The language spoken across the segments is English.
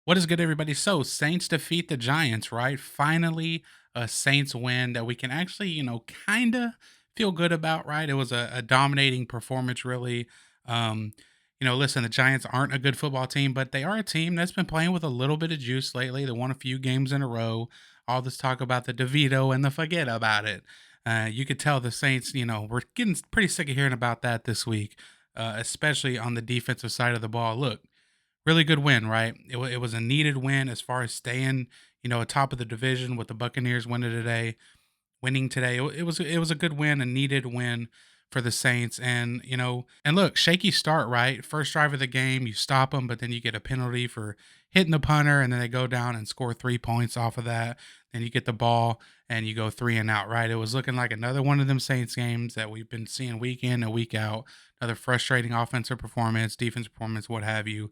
What is good, everybody? So, Saints defeat the Giants, right? Finally, a Saints win that we can actually, kind of feel good about, right? It was a dominating performance, really. Um, listen, the Giants aren't a good football team, but they are a team that's been playing with a little bit of juice lately. They won a few games in a row. All this talk about the DeVito and the forget about it. You could tell the Saints, we're getting pretty sick of hearing about that this week, especially on the defensive side of the ball. Look, really good win, right? It was a needed win as far as staying, atop of the division with the Buccaneers winning today. It was a good win, a needed win for the Saints. And and look, shaky start, right? First drive of the game, you stop them, but then you get a penalty for hitting the punter, and then they go down and score 3 points off of that. Then you get the ball and you go three and out, right? It was looking like another one of them Saints games that we've been seeing week in and week out. Another frustrating offensive performance, defense performance, what have you,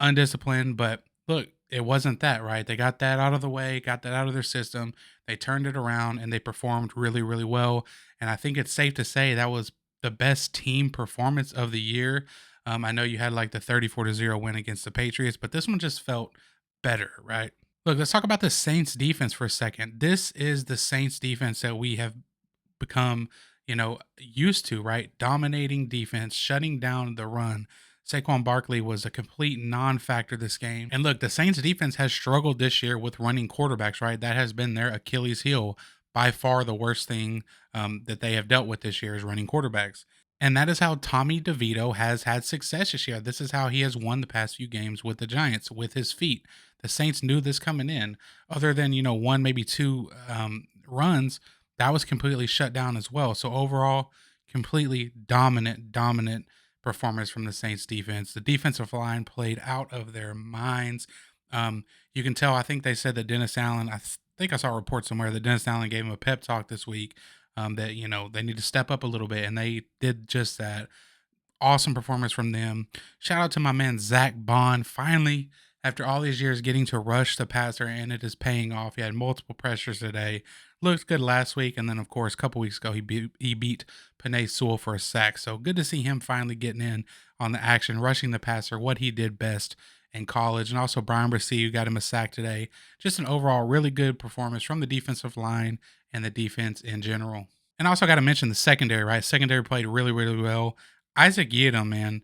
undisciplined, but look, it wasn't that, right? They got that out of the way, got that out of their system. They turned it around and they performed really, really well. And I think it's safe to say that was the best team performance of the year. I know you had like the 34-0 win against the Patriots, but this one just felt better, right? Look, let's talk about the Saints defense for a second. This is the Saints defense that we have become, used to, right? Dominating defense, shutting down the run. Saquon Barkley was a complete non-factor this game. And look, the Saints defense has struggled this year with running quarterbacks, right? That has been their Achilles heel. By far the worst thing that they have dealt with this year is running quarterbacks. And that is how Tommy DeVito has had success this year. This is how he has won the past few games with the Giants, with his feet. The Saints knew this coming in. Other than, one, maybe two runs, that was completely shut down as well. So overall, completely dominant performance from the Saints defense. The defensive line played out of their minds. You can tell, I think they said that Dennis Allen, think I saw a report somewhere that Dennis Allen gave him a pep talk this week, that, they need to step up a little bit. And they did just that. Awesome performance from them. Shout out to my man Zach Bond. Finally, after all these years, getting to rush the passer, and it is paying off. He had multiple pressures today. Looked good last week, and then of course, a couple weeks ago, he beat Panay Sewell for a sack. So good to see him finally getting in on the action, rushing the passer, what he did best in college, and also Brian Brissy, who got him a sack today. Just an overall really good performance from the defensive line and the defense in general. And I also got to mention the secondary, right? Secondary played really, really well. Isaac Yiadom, man,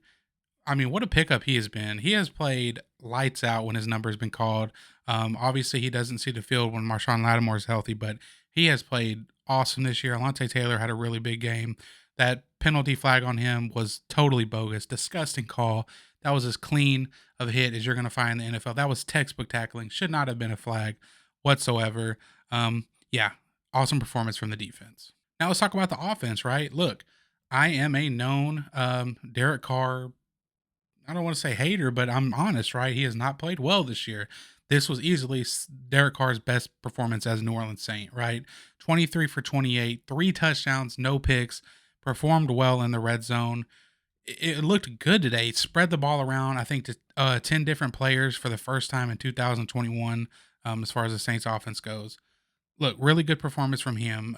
I mean, what a pickup he has been. He has played lights out when his number has been called. Obviously, he doesn't see the field when Marshawn Lattimore is healthy, but he has played awesome this year. Alontae Taylor had a really big game. That penalty flag on him was totally bogus, disgusting call. That was as clean of a hit as you're going to find in the NFL. That was textbook tackling. Should not have been a flag whatsoever. Yeah, awesome performance from the defense. Now let's talk about the offense, right? Look, I am a known Derek Carr, I don't want to say hater, but I'm honest, right? He has not played well this year. This was easily Derek Carr's best performance as a New Orleans Saint, right? 23 for 28, three touchdowns, no picks, performed well in the red zone. It looked good today. Spread the ball around, I think, to 10 different players for the first time in 2021, as far as the Saints offense goes. Look, really good performance from him.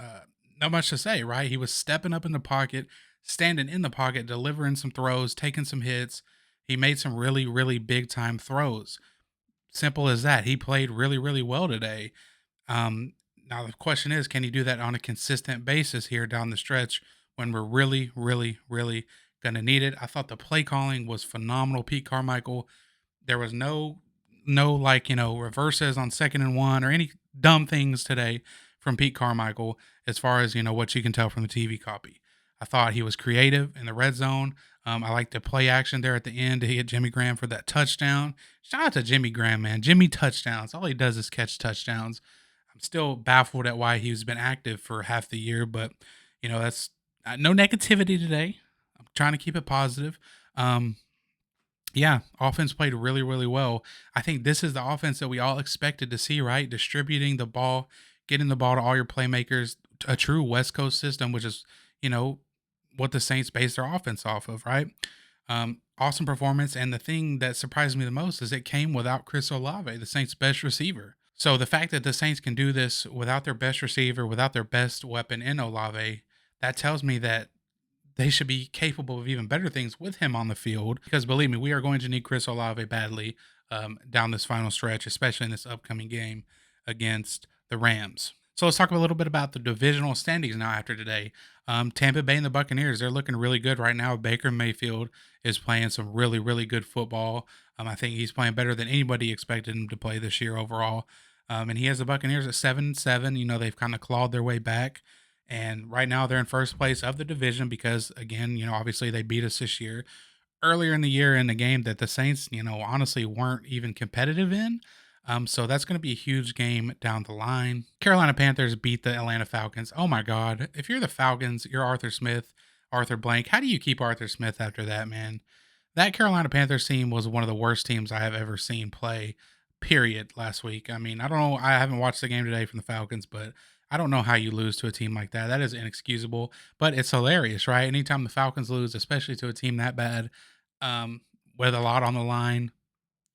Not much to say, right? He was stepping up in the pocket, standing in the pocket, delivering some throws, taking some hits. He made some really, really big time throws. Simple as that. He played really, really well today. Now the question is, can he do that on a consistent basis here down the stretch when we're really, really, really gonna need it? I thought the play calling was phenomenal. Pete Carmichael, there was no like, reverses on 2nd and 1 or any dumb things today from Pete Carmichael as far as, what you can tell from the TV copy. I thought he was creative in the red zone. I like the play action there at the end to hit Jimmy Graham for that touchdown. Shout out to Jimmy Graham, man. Jimmy touchdowns. All he does is catch touchdowns. I'm still baffled at why he's been active for half the year, but that's no negativity today. I'm trying to keep it positive. Um, yeah, offense played really, really well. I think this is the offense that we all expected to see, right? Distributing the ball, getting the ball to all your playmakers, a true West Coast system, which is, you know, what the Saints base their offense off of, right? Awesome performance. And the thing that surprised me the most is it came without Chris Olave, the Saints' best receiver. So the fact that the Saints can do this without their best receiver, without their best weapon in Olave, that tells me that they should be capable of even better things with him on the field. Because believe me, we are going to need Chris Olave badly. down this final stretch, especially in this upcoming game against the Rams. So let's talk a little bit about the divisional standings now after today. Tampa Bay and the Buccaneers, they're looking really good right now. Baker Mayfield is playing some really, really good football. I think he's playing better than anybody expected him to play this year overall. And he has the Buccaneers at 7-7. You know, they've kind of clawed their way back. And right now they're in first place of the division because, again, you know, obviously they beat us this year earlier in the year in a game that the Saints, you know, honestly weren't even competitive in. So that's going to be a huge game down the line. Carolina Panthers beat the Atlanta Falcons. Oh my God. If you're the Falcons, you're Arthur Smith, Arthur Blank. How do you keep Arthur Smith after that, man? That Carolina Panthers team was one of the worst teams I have ever seen play, period, last week. I mean, I don't know. I haven't watched the game today from the Falcons, but I don't know how you lose to a team like that. That is inexcusable, but it's hilarious, right? Anytime the Falcons lose, especially to a team that bad, um, with a lot on the line,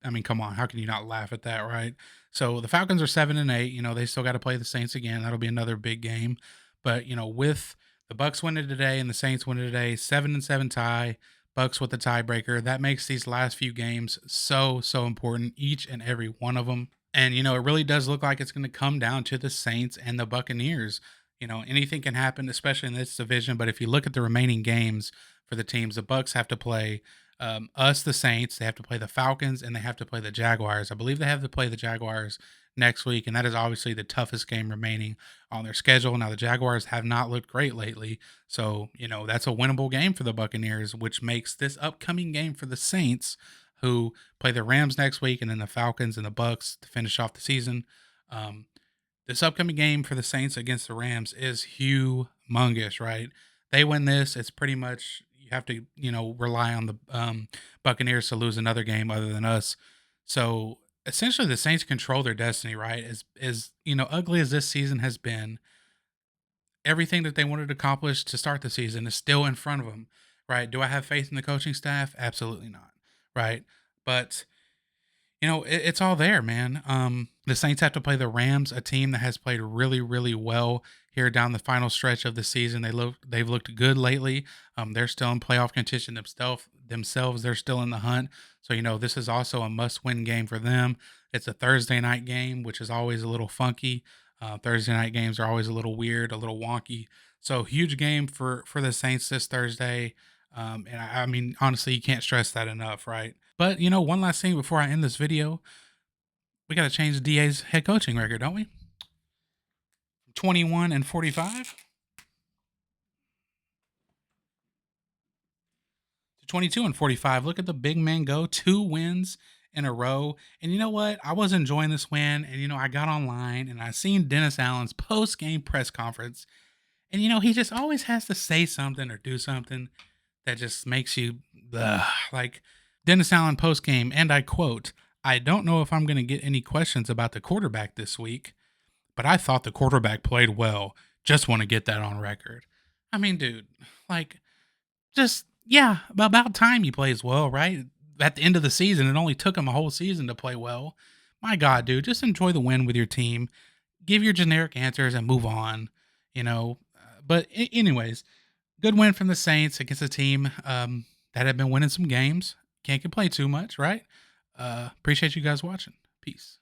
I mean, come on, how can you not laugh at that, right? So the Falcons are 7-8. You know, they still got to play the Saints again. That'll be another big game. But you know, with the Bucks winning today and the Saints winning today, 7-7 tie. Bucks with the tiebreaker. That makes these last few games so important, each and every one of them. And you know, it really does look like it's going to come down to the Saints and the Buccaneers. You know, anything can happen, especially in this division. But if you look at the remaining games for the teams, the Bucks have to play us, the Saints. They have to play the Falcons, and they have to play the Jaguars. I believe they have to play the Jaguars next week, and that is obviously the toughest game remaining on their schedule. Now, the Jaguars have not looked great lately, so you know that's a winnable game for the Buccaneers, which makes this upcoming game for the Saints, who play the Rams next week, and then the Falcons and the Bucks to finish off the season. Um, this upcoming game for the Saints against the Rams is humongous, right? They win this, it's pretty much you have to, you know, rely on the Buccaneers to lose another game other than us. So essentially, the Saints control their destiny, right? As you know, ugly as this season has been, everything that they wanted to accomplish to start the season is still in front of them, right? Do I have faith in the coaching staff? Absolutely not, right? But you know, it's all there, man. The Saints have to play the Rams, a team that has played really, really well here down the final stretch of the season. They've looked good lately. They're still in playoff contention themselves. They're still in the hunt. So you know, this is also a must-win game for them. It's a Thursday night game, which is always a little funky. Thursday night games are always a little weird, a little wonky. So huge game for the Saints this Thursday. And I mean, honestly, you can't stress that enough, right? But you know, one last thing before I end this video, we got to change DA's head coaching record, don't we? 21-45 to 22-45. Look at the big man go, 2 wins in a row. And you know what? I was enjoying this win, and you know, I got online and I seen Dennis Allen's post game press conference, and you know, he just always has to say something or do something that just makes you like Dennis Allen post game, and I quote, "I don't know if I'm going to get any questions about the quarterback this week, but I thought the quarterback played well. Just want to get that on record." I mean, dude, like, just yeah, about time he plays well, right? At the end of the season, it only took him a whole season to play well. My God, dude, just enjoy the win with your team. Give your generic answers and move on. You know, anyways, good win from the Saints against a team that had been winning some games. Can't complain too much, right? Appreciate you guys watching. Peace.